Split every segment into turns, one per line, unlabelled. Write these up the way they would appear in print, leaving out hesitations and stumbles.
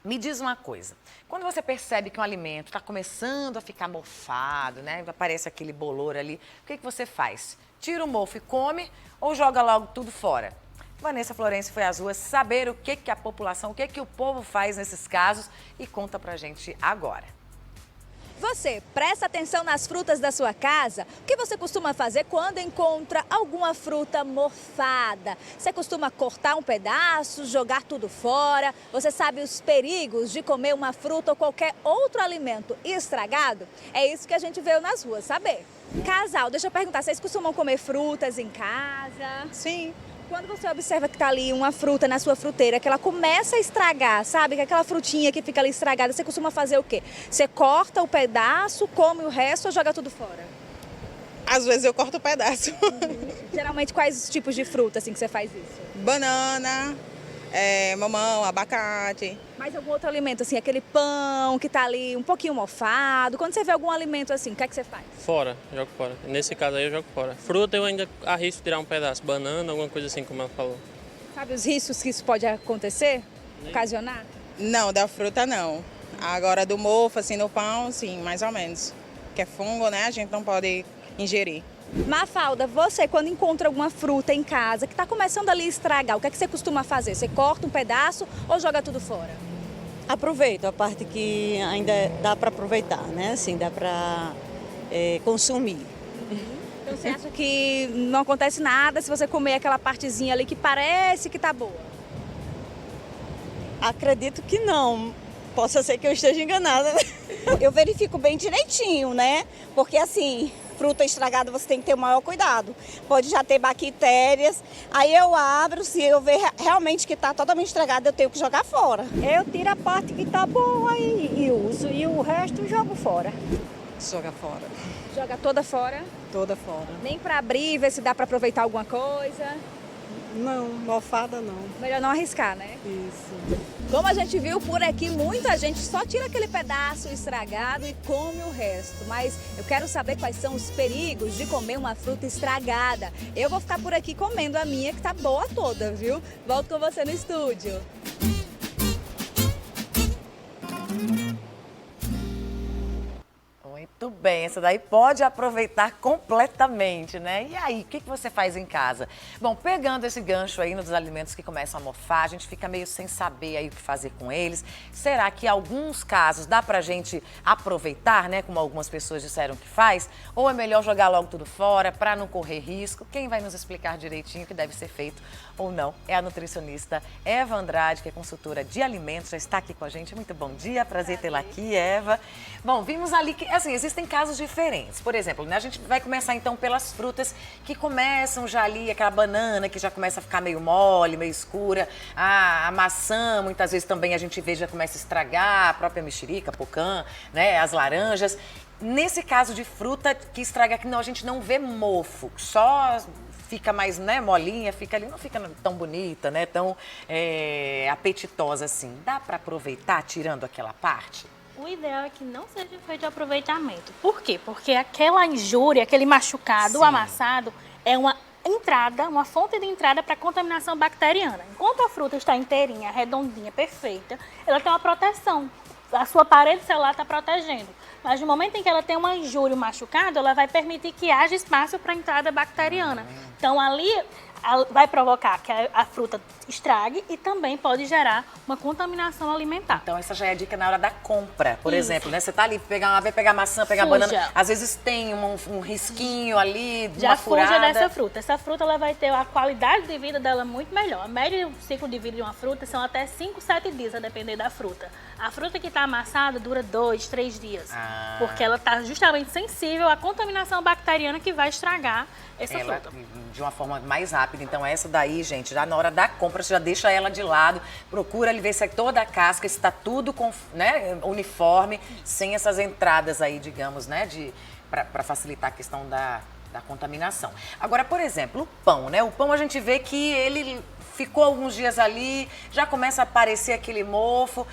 Me diz uma coisa, quando você percebe que um alimento está começando a ficar mofado, né? Aparece aquele bolor ali, o que você faz? Tira o mofo e come ou joga logo tudo fora? Vanessa Florencio foi às ruas saber o que a população, o que o povo faz nesses casos e conta pra gente agora.
Você presta atenção nas frutas da sua casa? O que você costuma fazer quando encontra alguma fruta mofada? Você costuma cortar um pedaço, jogar tudo fora? Você sabe os perigos de comer uma fruta ou qualquer outro alimento estragado? É isso que a gente veio nas ruas saber. Casal, deixa eu perguntar, vocês costumam comer frutas em casa?
Sim.
Quando você observa que tá ali uma fruta na sua fruteira, que ela começa a estragar, sabe? Que aquela frutinha que fica ali estragada, você costuma fazer o quê? Você corta o pedaço, come o resto ou joga tudo fora?
Às vezes eu corto o pedaço.
Geralmente, quais os tipos de fruta assim que você faz isso?
Banana, mamão, abacate.
Mais algum outro alimento, assim, aquele pão que tá ali um pouquinho mofado. Quando você vê algum alimento assim, o que é que você faz?
Fora, jogo fora. Nesse caso aí eu jogo fora. Fruta eu ainda arrisco tirar um pedaço. Banana, alguma coisa assim, como ela falou.
Sabe os riscos que isso pode acontecer? Ocasionar?
Não, da fruta não. Agora do mofo, assim, no pão, sim, mais ou menos. Que é fungo, né? A gente não pode ingerir.
Mafalda, você quando encontra alguma fruta em casa que está começando ali a estragar, o que é que você costuma fazer? Você corta um pedaço ou joga tudo fora?
Aproveito a parte que ainda dá para aproveitar, né? Assim, dá para consumir.
Então você acha que não acontece nada se você comer aquela partezinha ali que parece que tá boa?
Acredito que não. Possa ser que eu esteja enganada. Eu verifico bem direitinho, né? Porque assim, fruta estragada você tem que ter o maior cuidado. Pode já ter bactérias. Aí eu abro, se eu ver realmente que está totalmente estragada, eu tenho que jogar fora.
Eu tiro a parte que tá boa e uso, e o resto eu jogo fora.
Joga fora.
Joga toda fora?
Toda fora.
Nem para abrir, ver se dá para aproveitar alguma coisa?
Não, mofada não.
Melhor não arriscar, né?
Isso.
Como a gente viu por aqui, muita gente só tira aquele pedaço estragado e come o resto. Mas eu quero saber quais são os perigos de comer uma fruta estragada. Eu vou ficar por aqui comendo a minha, que tá boa toda, viu? Volto com você no estúdio.
Muito bem, essa daí pode aproveitar completamente, né? E aí, o que você faz em casa? Bom, pegando esse gancho aí nos alimentos que começam a mofar, a gente fica meio sem saber aí o que fazer com eles. Será que em alguns casos dá pra gente aproveitar, né? Como algumas pessoas disseram que faz? Ou é melhor jogar logo tudo fora pra não correr risco? Quem vai nos explicar direitinho o que deve ser feito ou não é a nutricionista Eva Andrade, que é consultora de alimentos, já está aqui com a gente. Muito bom dia, prazer tê-la aqui, Eva. Bom, vimos ali que, assim, existem casos diferentes. Por exemplo, né, a gente vai começar então pelas frutas que começam já ali, aquela banana que já começa a ficar meio mole, meio escura. A maçã, muitas vezes também a gente vê já começa a estragar, a própria mexerica, pocã, né, as laranjas. Nesse caso de fruta que estraga, que não, a gente não vê mofo, só fica mais, né, molinha, fica ali, não fica tão bonita, né, tão apetitosa assim. Dá para aproveitar tirando aquela parte?
O ideal é que não seja feito de aproveitamento. Por quê? Porque aquela injúria, aquele machucado,
Sim.
o amassado, é uma entrada, uma fonte de entrada para contaminação bacteriana. Enquanto a fruta está inteirinha, redondinha, perfeita, ela tem uma proteção. A sua parede celular está protegendo. Mas no momento em que ela tem uma injúria, um machucado, ela vai permitir que haja espaço para a entrada bacteriana. Então ali vai provocar que a fruta estrague e também pode gerar uma contaminação alimentar.
Então essa já é a dica na hora da compra, por
Isso.
exemplo, né? Você tá ali, vai pegar maçã, pegar
Fuja.
banana, às vezes tem um risquinho ali,
Já
uma
fuja
furada.
dessa fruta. Essa fruta ela vai ter a qualidade de vida dela muito melhor. A média do ciclo de vida de uma fruta são até 5, 7 dias, a depender da fruta. A fruta que está amassada dura 2, 3 dias. Porque ela está justamente sensível à contaminação bacteriana que vai estragar essa fruta.
De uma forma mais rápida. Então essa daí, gente, já na hora da compra, você já deixa ela de lado, procura ali ver se é toda a casca, se está tudo né, uniforme, sem essas entradas aí, digamos, né, para facilitar a questão da contaminação. Agora, por exemplo, o pão, né? O pão a gente vê que ele ficou alguns dias ali, já começa a aparecer aquele mofo.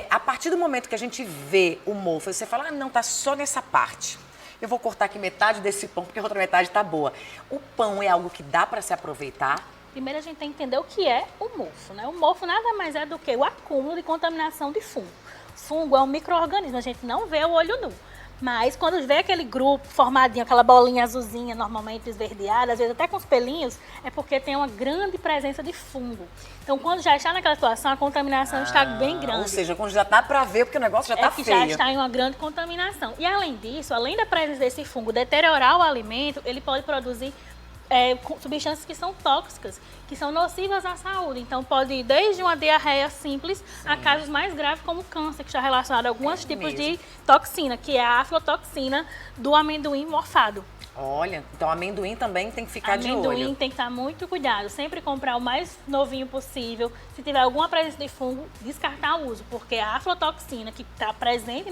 A partir do momento que a gente vê o mofo, você fala, ah, não, tá só nessa parte. Eu vou cortar aqui metade desse pão, porque a outra metade tá boa. O pão é algo que dá para se aproveitar?
Primeiro a gente tem que entender o que é o mofo, né? O mofo nada mais é do que o acúmulo de contaminação de fungo. Fungo é um micro-organismo, a gente não vê o olho nu. Mas quando vê aquele grupo formadinho, aquela bolinha azulzinha, normalmente esverdeada, às vezes até com os pelinhos, é porque tem uma grande presença de fungo. Então, quando já está naquela situação, a contaminação está bem grande.
Ou seja, quando já dá para ver, porque o negócio já está feio.
Já está em uma grande contaminação. E além disso, além da presença desse fungo deteriorar o alimento, ele pode produzir substâncias que são tóxicas, que são nocivas à saúde. Então, pode ir desde uma diarreia simples a casos mais graves, como câncer, que está relacionado a alguns tipos de toxina, que é a aflotoxina do amendoim morfado.
Olha, então amendoim também tem que ficar de olho.
Amendoim tem que estar muito cuidado. Sempre comprar o mais novinho possível. Se tiver alguma presença de fungo, descartar o uso, porque a aflotoxina que está presente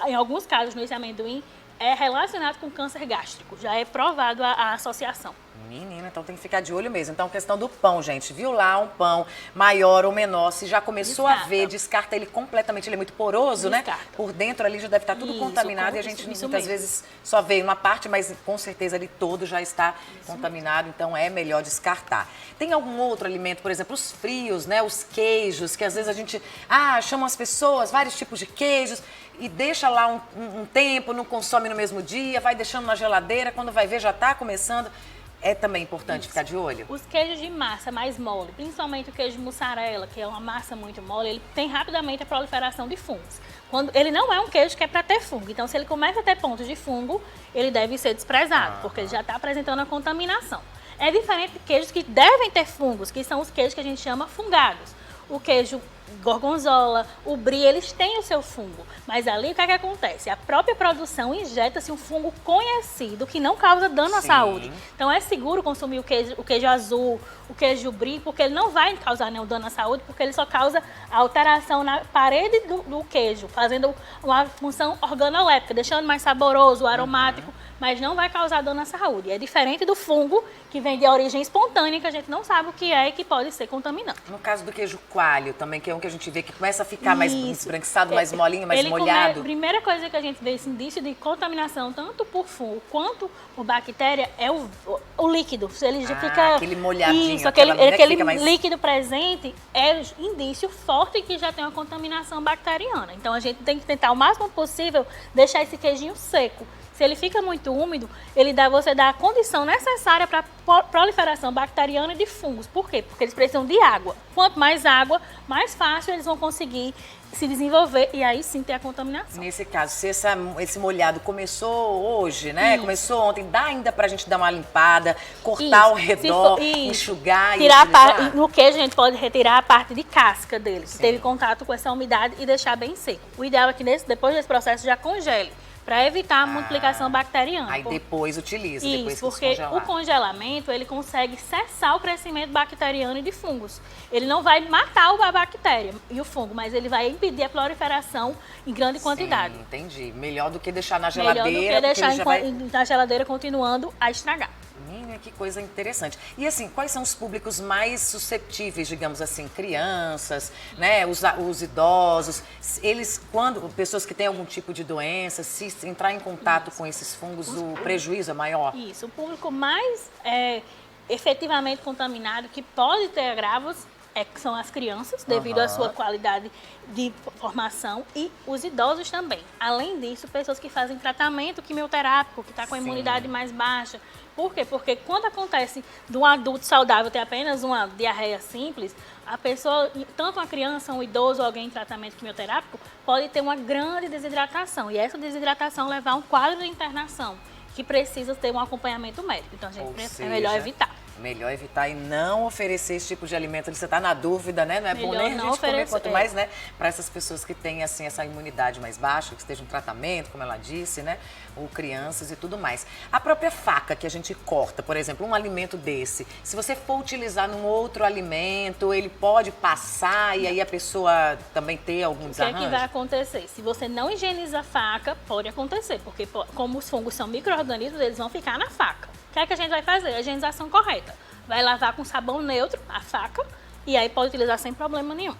em alguns casos nesse amendoim, é relacionado com câncer gástrico. Já é provado a associação.
Menina, então tem que ficar de olho mesmo. Então, questão do pão, gente. Viu lá um pão maior ou menor, se já começou a ver, descarta ele completamente. Ele é muito poroso, né? Por dentro ali já deve estar tudo contaminado e a gente muitas vezes só vê uma parte, mas com certeza ali todo já está contaminado. Então, é melhor descartar. Tem algum outro alimento, por exemplo, os frios, né? Os queijos, que às vezes a gente chama as pessoas, vários tipos de queijos, e deixa lá um tempo, não consome no mesmo dia, vai deixando na geladeira, quando vai ver já está começando. É também importante ficar de olho?
Os queijos de massa mais mole, principalmente o queijo mussarela, que é uma massa muito mole, ele tem rapidamente a proliferação de fungos. Ele não é um queijo que é para ter fungo, então se ele começa a ter pontos de fungo, ele deve ser desprezado, porque ele já está apresentando a contaminação. É diferente de queijos que devem ter fungos, que são os queijos que a gente chama fungados. O queijo gorgonzola, o brie, eles têm o seu fungo. Mas ali o que é que acontece? A própria produção injeta-se um fungo conhecido que não causa dano à saúde. Então é seguro consumir o queijo azul, o queijo brie, porque ele não vai causar nenhum dano à saúde, porque ele só causa alteração na parede do queijo, fazendo uma função organoléptica, deixando mais saboroso, aromático, mas não vai causar dano à saúde. É diferente do fungo, que vem de origem espontânea, que a gente não sabe o que é e que pode ser contaminante.
No caso do queijo coalho também, que é um que a gente vê que começa a ficar mais esbranquiçado, mais molinho, mais molhado.
A primeira coisa que a gente vê esse indício de contaminação, tanto por fungo quanto por bactéria, é o líquido. Ele já fica...
aquele molhadinho.
Isso, aquele líquido presente é indício forte que já tem uma contaminação bacteriana. Então a gente tem que tentar o máximo possível deixar esse queijinho seco. Se ele fica muito úmido, você dá a condição necessária para a proliferação bacteriana e de fungos. Por quê? Porque eles precisam de água. Quanto mais água, mais fácil eles vão conseguir se desenvolver e aí sim ter a contaminação.
Nesse caso, se esse molhado começou hoje, né? Isso. Começou ontem, dá ainda pra gente dar uma limpada, cortar ao redor, enxugar e utilizar?
No queijo a gente pode retirar a parte de casca dele, que teve contato com essa umidade e deixar bem seco. O ideal é que depois desse processo já congele, para evitar a multiplicação bacteriana.
Aí depois utiliza,
isso,
depois que
porque o congelamento, ele consegue cessar o crescimento bacteriano e de fungos. Ele não vai matar a bactéria e o fungo, mas ele vai impedir a proliferação em grande quantidade.
Entendi. Melhor do que deixar na geladeira.
Melhor do que deixar na geladeira continuando a estragar.
Que coisa interessante. E assim, quais são os públicos mais suscetíveis, digamos assim, crianças, né, os idosos, pessoas que têm algum tipo de doença, se entrar em contato com esses fungos, o prejuízo é maior?
Isso, o público mais efetivamente contaminado, que pode ter agravos, são as crianças, devido à sua qualidade de formação, e os idosos também. Além disso, pessoas que fazem tratamento quimioterápico, que está com a imunidade mais baixa. Por quê? Porque quando acontece de um adulto saudável ter apenas uma diarreia simples, a pessoa, tanto uma criança, um idoso ou alguém em tratamento quimioterápico, pode ter uma grande desidratação. E essa desidratação levar a um quadro de internação, que precisa ter um acompanhamento médico. Então, a gente é melhor evitar.
Melhor evitar e não oferecer esse tipo de alimento. Você está na dúvida, né? Não é bom nem a gente comer, quanto mais, né? Para essas pessoas que têm, assim, essa imunidade mais baixa, que estejam em tratamento, como ela disse, né? Ou crianças e tudo mais. A própria faca que a gente corta, por exemplo, um alimento desse, se você for utilizar num outro alimento, ele pode passar e aí a pessoa também ter algum desarranjo?
O que é que vai acontecer? Se você não higieniza a faca, pode acontecer, porque como os fungos são micro-organismos, eles vão ficar na faca. O que é que a gente vai fazer? A higienização correta. Vai lavar com sabão neutro a faca E aí pode utilizar sem problema nenhum.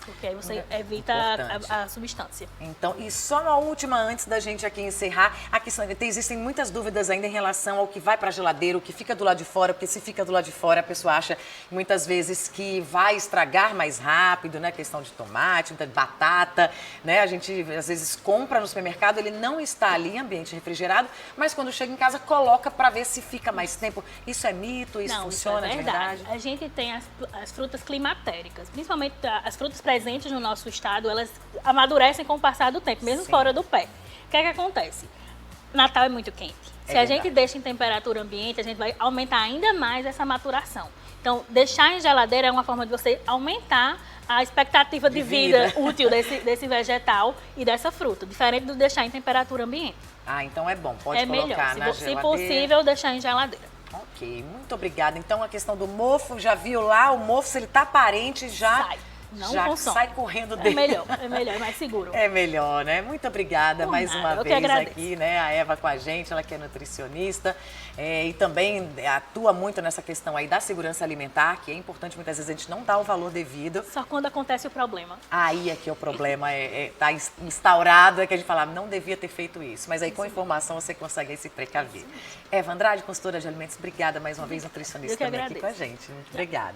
Porque aí você evita
Importante.
a substância.
Então, e só uma última antes da gente aqui encerrar. Aqui existem muitas dúvidas ainda em relação ao que vai para a geladeira, o que fica do lado de fora, porque se fica do lado de fora, a pessoa acha muitas vezes que vai estragar mais rápido, né? Questão de tomate, de batata, né? A gente às vezes compra no supermercado, ele não está ali em ambiente refrigerado, mas quando chega em casa coloca para ver se fica mais tempo. Isso é mito? Isso
Não,
funciona
isso é
de
verdade.
verdade?
A gente tem as frutas climatéricas, principalmente as frutas presentes no nosso estado, elas amadurecem com o passar do tempo, mesmo
Sim.
fora do pé. O que é que acontece? Natal é muito quente. Se a gente
verdade.
deixa em temperatura ambiente, a gente vai aumentar ainda mais essa maturação. Então, deixar em geladeira é uma forma de você aumentar a expectativa de vida útil desse vegetal e dessa fruta, diferente do deixar em temperatura ambiente.
Ah, então é bom. Pode
É
colocar
melhor,
na
se
geladeira.
possível, deixar em geladeira.
Ok, muito obrigada. Então, a questão do mofo, já viu lá? O mofo, se ele tá aparente, já,
Sai. Não
já
consome.
sai correndo
É
dele.
melhor, é mais seguro.
É melhor, né? Muito obrigada
Por
mais
nada,
uma
eu que
vez
agradeço.
aqui, né? A Eva com a gente, ela que é nutricionista e também atua muito nessa questão aí da segurança alimentar, que é importante, muitas vezes a gente não dá o valor devido.
Só quando acontece o problema.
Aí é que o problema tá instaurado, é que a gente fala, não devia ter feito isso. Mas aí com informação você consegue aí se precaver. Eva Andrade, consultora de alimentos, obrigada mais uma vez, nutricionista
Eu que
também aqui com a
agradeço.
gente. Muito obrigada.